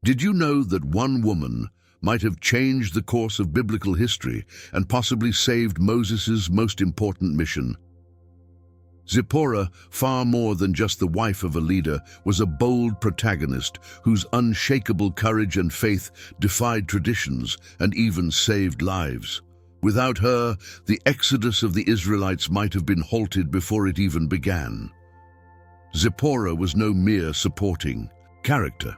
Did you know that one woman might have changed the course of biblical history and possibly saved Moses' most important mission? Zipporah, far more than just the wife of a leader, was a bold protagonist whose unshakable courage and faith defied traditions and even saved lives. Without her, the exodus of the Israelites might have been halted before it even began. Zipporah was no mere supporting character.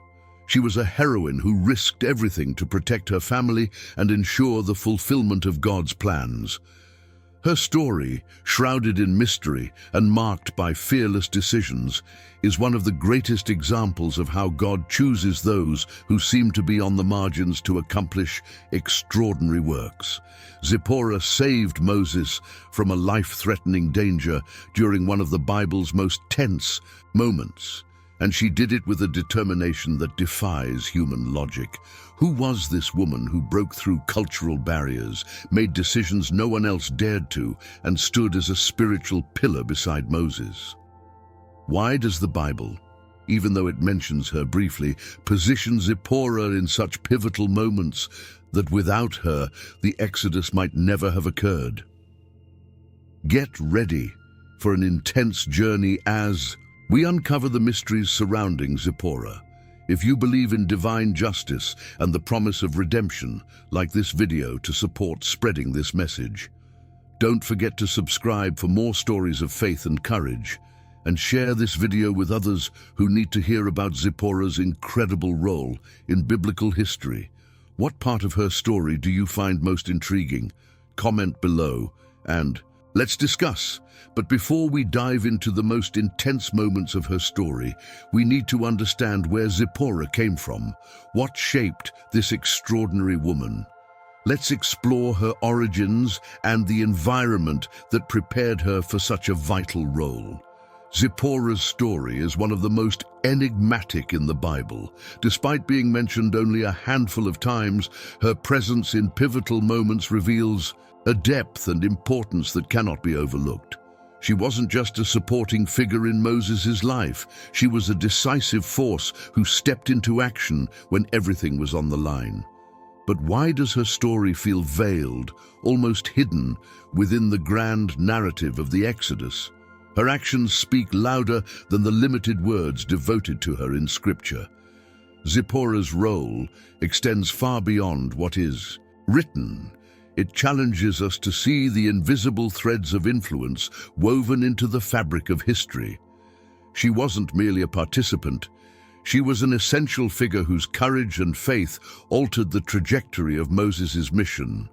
She was a heroine who risked everything to protect her family and ensure the fulfillment of God's plans. Her story, shrouded in mystery and marked by fearless decisions, is one of the greatest examples of how God chooses those who seem to be on the margins to accomplish extraordinary works. Zipporah saved Moses from a life-threatening danger during one of the Bible's most tense moments, and she did it with a determination that defies human logic. Who was this woman who broke through cultural barriers, made decisions no one else dared to, and stood as a spiritual pillar beside Moses? Why does the Bible, even though it mentions her briefly, position Zipporah in such pivotal moments that without her, the Exodus might never have occurred? Get ready for an intense journey as we uncover the mysteries surrounding Zipporah. If you believe in divine justice and the promise of redemption, like this video to support spreading this message. Don't forget to subscribe for more stories of faith and courage, and share this video with others who need to hear about Zipporah's incredible role in biblical history. What part of her story do you find most intriguing? Comment below, and let's discuss. But before we dive into the most intense moments of her story, we need to understand where Zipporah came from. What shaped this extraordinary woman? Let's explore her origins and the environment that prepared her for such a vital role. Zipporah's story is one of the most enigmatic in the Bible. Despite being mentioned only a handful of times, her presence in pivotal moments reveals a depth and importance that cannot be overlooked. She wasn't just a supporting figure in Moses' life. She was a decisive force who stepped into action when everything was on the line. But why does her story feel veiled, almost hidden, within the grand narrative of the Exodus? Her actions speak louder than the limited words devoted to her in Scripture. Zipporah's role extends far beyond what is written. It challenges us to see the invisible threads of influence woven into the fabric of history. She wasn't merely a participant. She was an essential figure whose courage and faith altered the trajectory of Moses' mission.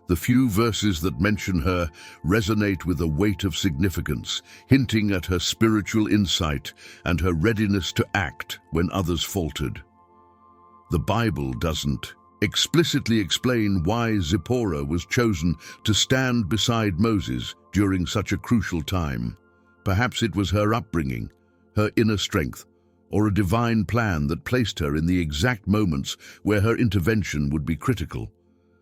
The few verses that mention her resonate with a weight of significance, hinting at her spiritual insight and her readiness to act when others faltered. The Bible doesn't explicitly explain why Zipporah was chosen to stand beside Moses during such a crucial time. Perhaps it was her upbringing, her inner strength, or a divine plan that placed her in the exact moments where her intervention would be critical.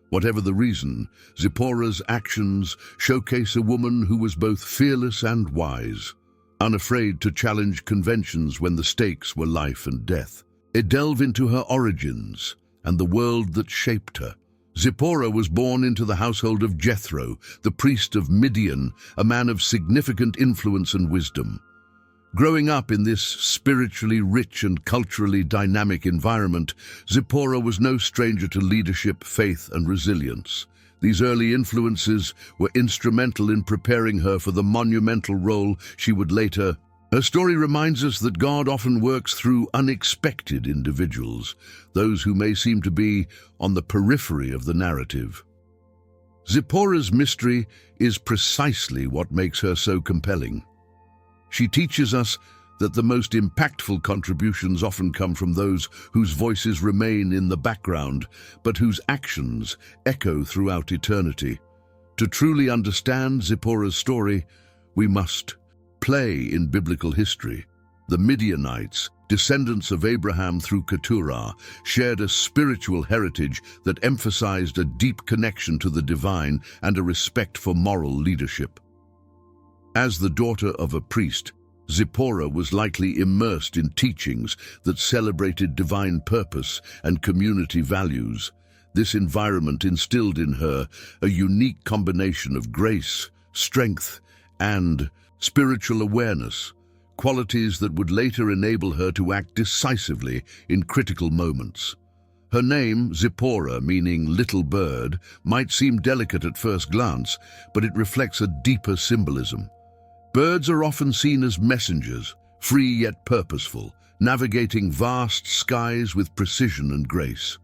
Whatever the reason, Zipporah's actions showcase a woman who was both fearless and wise, unafraid to challenge conventions when the stakes were life and death. It delves into her origins and the world that shaped her. Zipporah was born into the household of Jethro, the priest of Midian, a man of significant influence and wisdom. Growing up in this spiritually rich and culturally dynamic environment, Zipporah was no stranger to leadership, faith, and resilience. These early influences were instrumental in preparing her for the monumental role she would later. Her story reminds us that God often works through unexpected individuals, those who may seem to be on the periphery of the narrative. Zipporah's mystery is precisely what makes her so compelling. She teaches us that the most impactful contributions often come from those whose voices remain in the background, but whose actions echo throughout eternity. To truly understand Zipporah's story, we must play in biblical history. The Midianites, descendants of Abraham through Keturah, shared a spiritual heritage that emphasized a deep connection to the divine and a respect for moral leadership. As the daughter of a priest, Zipporah was likely immersed in teachings that celebrated divine purpose and community values. This environment instilled in her a unique combination of grace, strength, and spiritual awareness, qualities that would later enable her to act decisively in critical moments. Her name, Zipporah, meaning little bird, might seem delicate at first glance, but it reflects a deeper symbolism. Birds are often seen as messengers, free yet purposeful, navigating vast skies with precision and grace.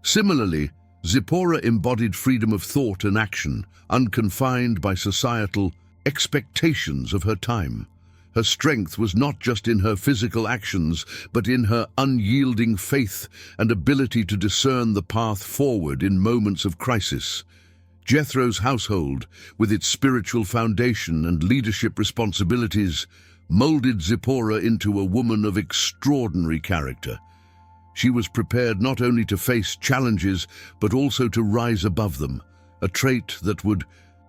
Similarly, Zipporah embodied freedom of thought and action, unconfined by societal expectations of her time. Her strength was not just in her physical actions, but in her unyielding faith and ability to discern the path forward in moments of crisis. Jethro's household, with its spiritual foundation and leadership responsibilities, molded Zipporah into a woman of extraordinary character. She was prepared not only to face challenges, but also to rise above them, a trait that would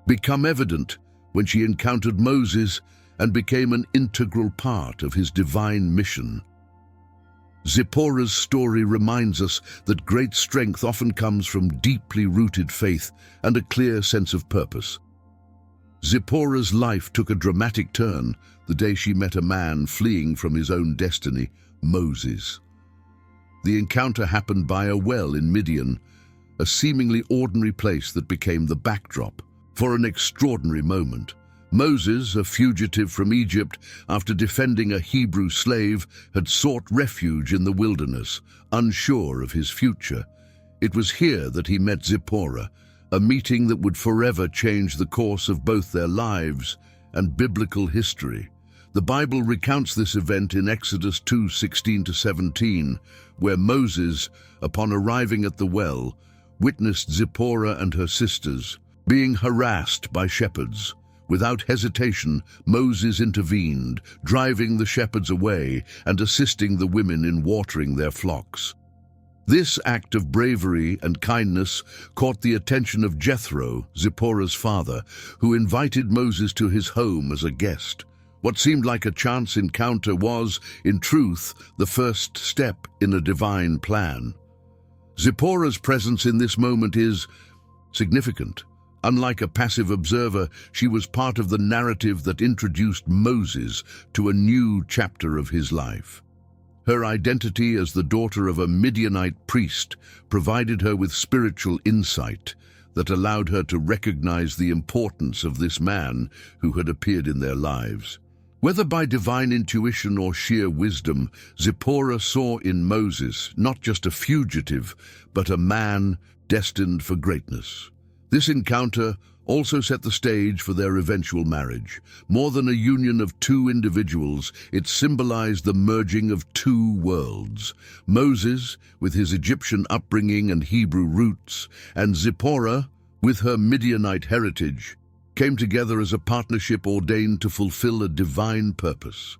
become evident when she encountered Moses and became an integral part of his divine mission. Zipporah's story reminds us that great strength often comes from deeply rooted faith and a clear sense of purpose. Zipporah's life took a dramatic turn the day she met a man fleeing from his own destiny, Moses. The encounter happened by a well in Midian, a seemingly ordinary place that became the backdrop for an extraordinary moment. Moses, a fugitive from Egypt after defending a Hebrew slave, had sought refuge in the wilderness, unsure of his future. It was here that he met Zipporah, a meeting that would forever change the course of both their lives and biblical history. The Bible recounts this event in Exodus 2:16-17, where Moses, upon arriving at the well, witnessed Zipporah and her sisters being harassed by shepherds. Without hesitation, Moses intervened, driving the shepherds away and assisting the women in watering their flocks. This act of bravery and kindness caught the attention of Jethro, Zipporah's father, who invited Moses to his home as a guest. What seemed like a chance encounter was, in truth, the first step in a divine plan. Zipporah's presence in this moment is significant. Unlike a passive observer, she was part of the narrative that introduced Moses to a new chapter of his life. Her identity as the daughter of a Midianite priest provided her with spiritual insight that allowed her to recognize the importance of this man who had appeared in their lives. Whether by divine intuition or sheer wisdom, Zipporah saw in Moses not just a fugitive, but a man destined for greatness. This encounter also set the stage for their eventual marriage. More than a union of two individuals, it symbolized the merging of two worlds. Moses, with his Egyptian upbringing and Hebrew roots, and Zipporah, with her Midianite heritage, came together as a partnership ordained to fulfill a divine purpose.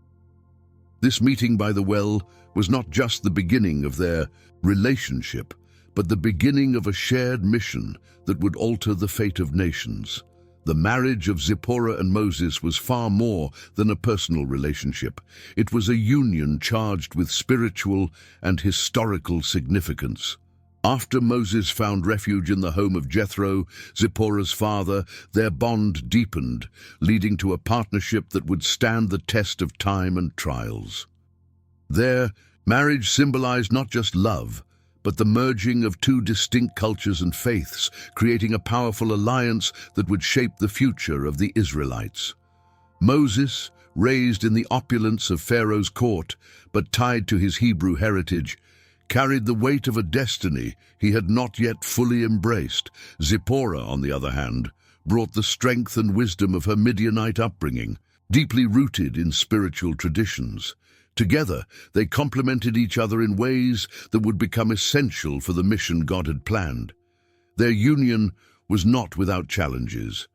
This meeting by the well was not just the beginning of their relationship, but the beginning of a shared mission that would alter the fate of nations. The marriage of Zipporah and Moses was far more than a personal relationship. It was a union charged with spiritual and historical significance. After Moses found refuge in the home of Jethro, Zipporah's father, their bond deepened, leading to a partnership that would stand the test of time and trials. Their marriage symbolized not just love, but the merging of two distinct cultures and faiths, creating a powerful alliance that would shape the future of the Israelites. Moses, raised in the opulence of Pharaoh's court, but tied to his Hebrew heritage, carried the weight of a destiny he had not yet fully embraced. Zipporah, on the other hand, brought the strength and wisdom of her Midianite upbringing, deeply rooted in spiritual traditions. Together, they complemented each other in ways that would become essential for the mission God had planned. Their union was not without challenges.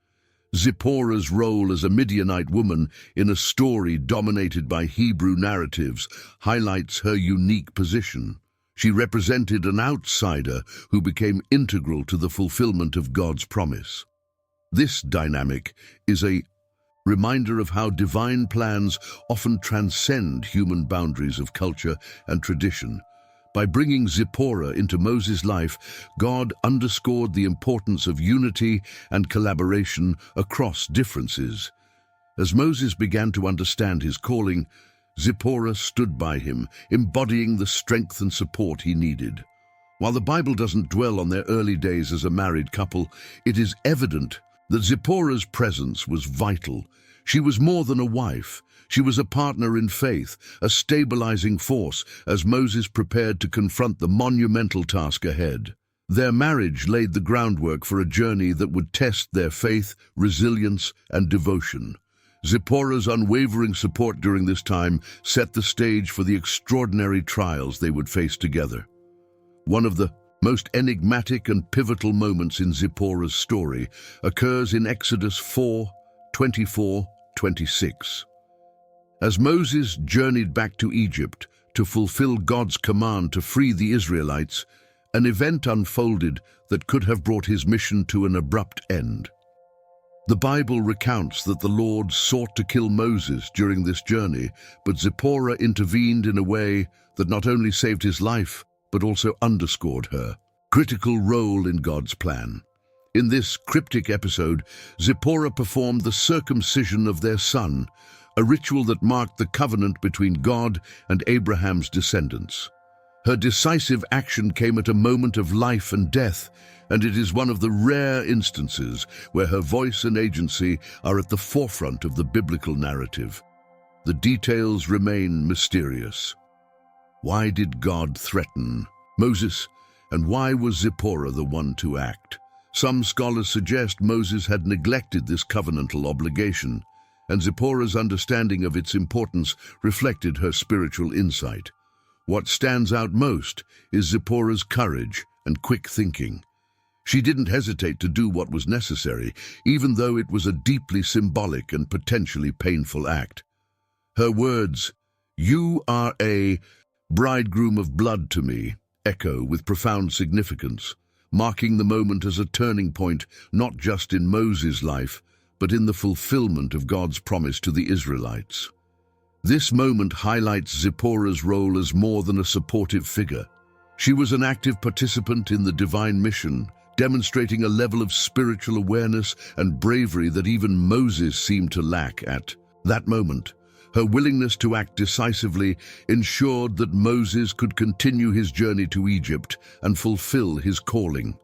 Zipporah's role as a Midianite woman in a story dominated by Hebrew narratives highlights her unique position. She represented an outsider who became integral to the fulfillment of God's promise. This dynamic is a reminder of how divine plans often transcend human boundaries of culture and tradition. By bringing Zipporah into Moses' life, God underscored the importance of unity and collaboration across differences. As Moses began to understand his calling, Zipporah stood by him, embodying the strength and support he needed. While the Bible doesn't dwell on their early days as a married couple, it is evident that Zipporah's presence was vital. She was more than a wife. She was a partner in faith, a stabilizing force as Moses prepared to confront the monumental task ahead. Their marriage laid the groundwork for a journey that would test their faith, resilience, and devotion. Zipporah's unwavering support during this time set the stage for the extraordinary trials they would face together. One of the most enigmatic and pivotal moments in Zipporah's story occurs in Exodus 4:24-26. As Moses journeyed back to Egypt to fulfill God's command to free the Israelites, an event unfolded that could have brought his mission to an abrupt end. The Bible recounts that the Lord sought to kill Moses during this journey, but Zipporah intervened in a way that not only saved his life, but also underscored her critical role in God's plan. In this cryptic episode, Zipporah performed the circumcision of their son, a ritual that marked the covenant between God and Abraham's descendants. Her decisive action came at a moment of life and death, and it is one of the rare instances where her voice and agency are at the forefront of the biblical narrative. The details remain mysterious. Why did God threaten Moses, and why was Zipporah the one to act? Some scholars suggest Moses had neglected this covenantal obligation, and Zipporah's understanding of its importance reflected her spiritual insight. What stands out most is Zipporah's courage and quick thinking. She didn't hesitate to do what was necessary, even though it was a deeply symbolic and potentially painful act. Her words, "You are a bridegroom of blood to me," echo with profound significance, marking the moment as a turning point not just in Moses' life, but in the fulfillment of God's promise to the Israelites. This moment highlights Zipporah's role as more than a supportive figure. She was an active participant in the divine mission, demonstrating a level of spiritual awareness and bravery that even Moses seemed to lack at that moment. Her willingness to act decisively ensured that Moses could continue his journey to Egypt and fulfill his calling.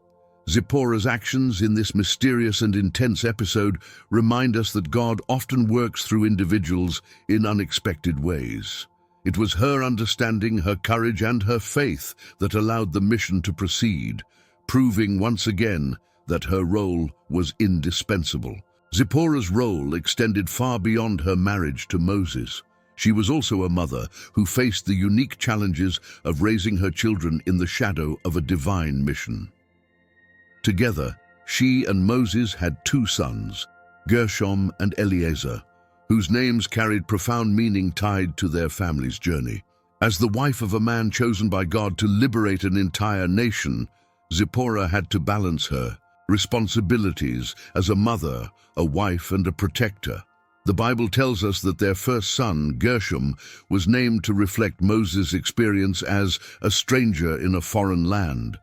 Zipporah's actions in this mysterious and intense episode remind us that God often works through individuals in unexpected ways. It was her understanding, her courage, and her faith that allowed the mission to proceed, proving once again that her role was indispensable. Zipporah's role extended far beyond her marriage to Moses. She was also a mother who faced the unique challenges of raising her children in the shadow of a divine mission. Together, she and Moses had two sons, Gershom and Eleazar, whose names carried profound meaning tied to their family's journey. As the wife of a man chosen by God to liberate an entire nation, Zipporah had to balance her responsibilities as a mother, a wife, and a protector. The Bible tells us that their first son, Gershom, was named to reflect Moses' experience as a stranger in a foreign land.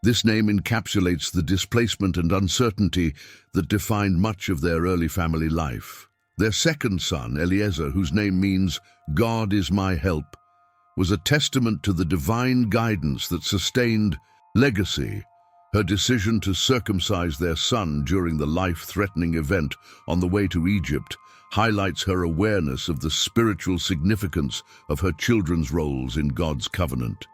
This name encapsulates the displacement and uncertainty that defined much of their early family life. Their second son, Eleazar, whose name means "God is my help," was a testament to the divine guidance that sustained legacy. Her decision to circumcise their son during the life-threatening event on the way to Egypt highlights her awareness of the spiritual significance of her children's roles in God's covenant.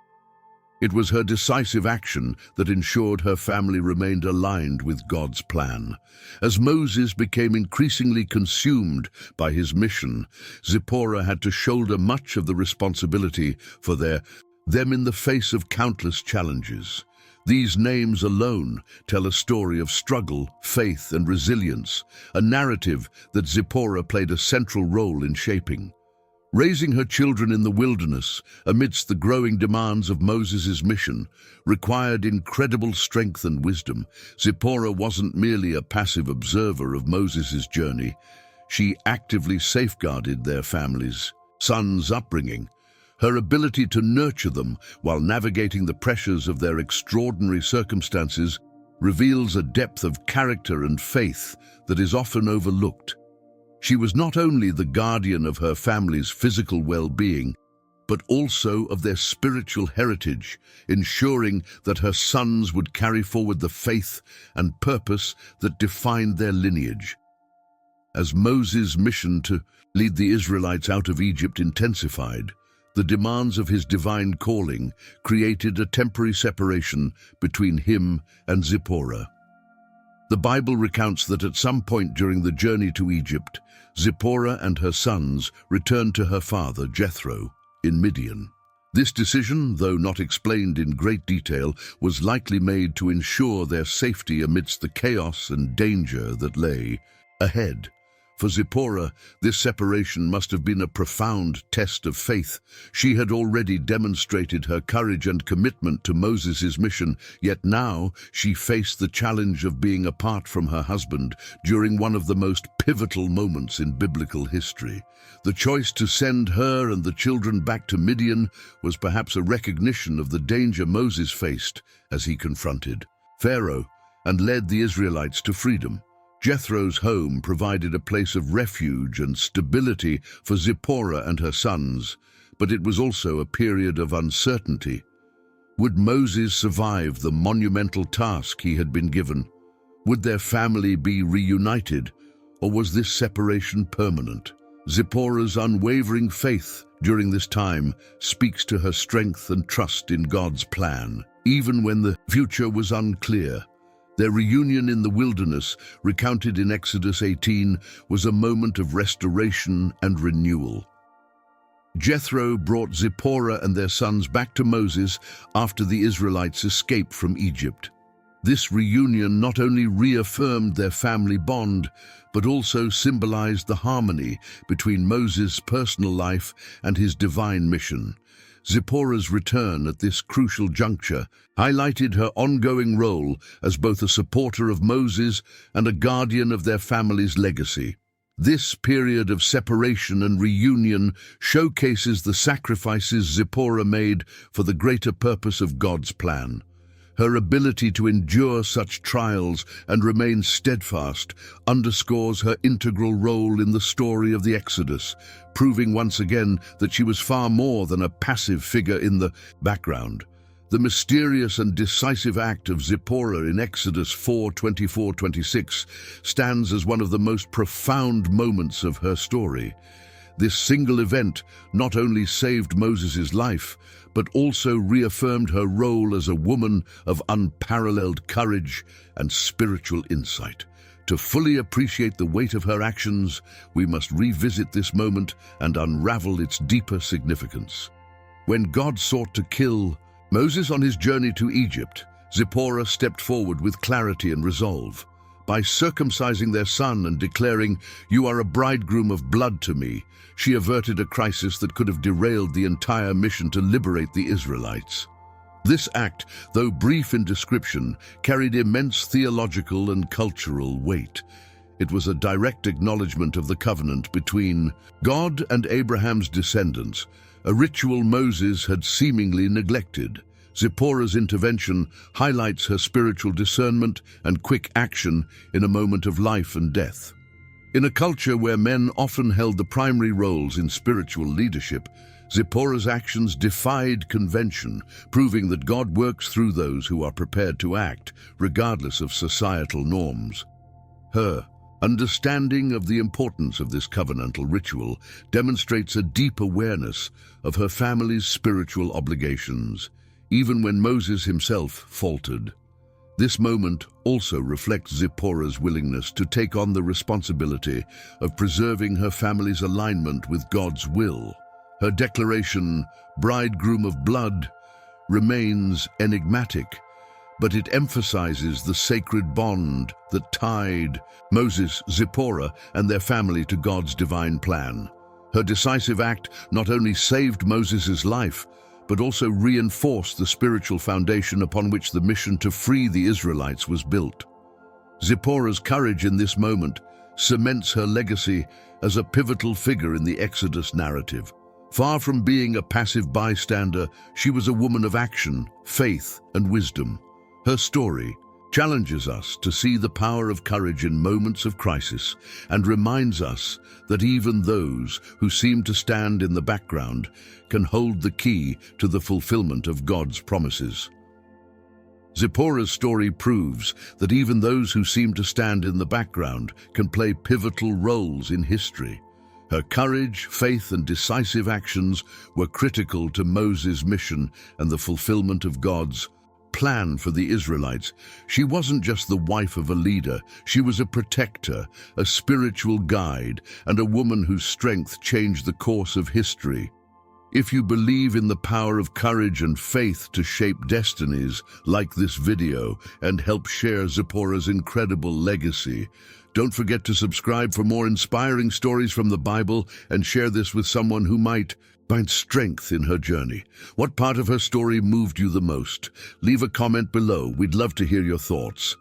It was her decisive action that ensured her family remained aligned with God's plan. As Moses became increasingly consumed by his mission, Zipporah had to shoulder much of the responsibility for them in the face of countless challenges. These names alone tell a story of struggle, faith, and resilience, a narrative that Zipporah played a central role in shaping. Raising her children in the wilderness amidst the growing demands of Moses' mission required incredible strength and wisdom. Zipporah wasn't merely a passive observer of Moses' journey. She actively safeguarded their families' sons' upbringing. Her ability to nurture them while navigating the pressures of their extraordinary circumstances reveals a depth of character and faith that is often overlooked. She was not only the guardian of her family's physical well-being, but also of their spiritual heritage, ensuring that her sons would carry forward the faith and purpose that defined their lineage. As Moses' mission to lead the Israelites out of Egypt intensified, the demands of his divine calling created a temporary separation between him and ZIPPORAH. The Bible recounts that at some point during the journey to Egypt, ZIPPORAH and her sons returned to her father, Jethro, in Midian. This decision, though not explained in great detail, was likely made to ensure their safety amidst the chaos and danger that lay ahead. For ZIPPORAH, this separation must have been a profound test of faith. She had already demonstrated her courage and commitment to Moses' mission, yet now she faced the challenge of being apart from her husband during one of the most pivotal moments in biblical history. The choice to send her and the children back to Midian was perhaps a recognition of the danger Moses faced as he confronted Pharaoh and led the Israelites to freedom. Jethro's home provided a place of refuge and stability for ZIPPORAH and her sons, but it was also a period of uncertainty. Would Moses survive the monumental task he had been given? Would their family be reunited, or was this separation permanent? ZIPPORAH's unwavering faith during this time speaks to her strength and trust in God's plan, even when the future was unclear. Their reunion in the wilderness, recounted in Exodus 18, was a moment of restoration and renewal. Jethro brought ZIPPORAH and their sons back to Moses after the Israelites escaped from Egypt. This reunion not only reaffirmed their family bond, but also symbolized the harmony between Moses' personal life and his divine mission. ZIPPORAH's return at this crucial juncture highlighted her ongoing role as both a supporter of Moses and a guardian of their family's legacy. This period of separation and reunion showcases the sacrifices ZIPPORAH made for the greater purpose of God's plan. Her ability to endure such trials and remain steadfast underscores her integral role in the story of the Exodus, proving once again that she was far more than a passive figure in the background. The mysterious and decisive act of ZIPPORAH in Exodus 4:24-26 stands as one of the most profound moments of her story. This single event not only saved Moses' life, but also reaffirmed her role as a woman of unparalleled courage and spiritual insight. To fully appreciate the weight of her actions, we must revisit this moment and unravel its deeper significance. When God sought to kill Moses on his journey to Egypt, ZIPPORAH stepped forward with clarity and resolve. By circumcising their son and declaring, "You are a bridegroom of blood to me," she averted a crisis that could have derailed the entire mission to liberate the Israelites. This act, though brief in description, carried immense theological and cultural weight. It was a direct acknowledgement of the covenant between God and Abraham's descendants, a ritual Moses had seemingly neglected. ZIPPORAH's intervention highlights her spiritual discernment and quick action in a moment of life and death. In a culture where men often held the primary roles in spiritual leadership, ZIPPORAH's actions defied convention, proving that God works through those who are prepared to act, regardless of societal norms. Her understanding of the importance of this covenantal ritual demonstrates a deep awareness of her family's spiritual obligations, even when Moses himself faltered. This moment also reflects ZIPPORAH's willingness to take on the responsibility of preserving her family's alignment with God's will. Her declaration, "bridegroom of blood," remains enigmatic, but it emphasizes the sacred bond that tied Moses, ZIPPORAH, and their family to God's divine plan. Her decisive act not only saved Moses' life, but also reinforced the spiritual foundation upon which the mission to free the Israelites was built. ZIPPORAH's courage in this moment cements her legacy as a pivotal figure in the Exodus narrative. Far from being a passive bystander, she was a woman of action, faith, and wisdom. Her story challenges us to see the power of courage in moments of crisis and reminds us that even those who seem to stand in the background can hold the key to the fulfillment of God's promises. ZIPPORAH's story proves that even those who seem to stand in the background can play pivotal roles in history. Her courage, faith, and decisive actions were critical to Moses' mission and the fulfillment of God's plan for the Israelites. She wasn't just the wife of a leader, she was a protector, a spiritual guide, and a woman whose strength changed the course of history. If you believe in the power of courage and faith to shape destinies, like this video and help share ZIPPORAH's incredible legacy. Don't forget to subscribe for more inspiring stories from the Bible and share this with someone who might find strength in her journey. What part of her story moved you the most? Leave a comment below. We'd love to hear your thoughts.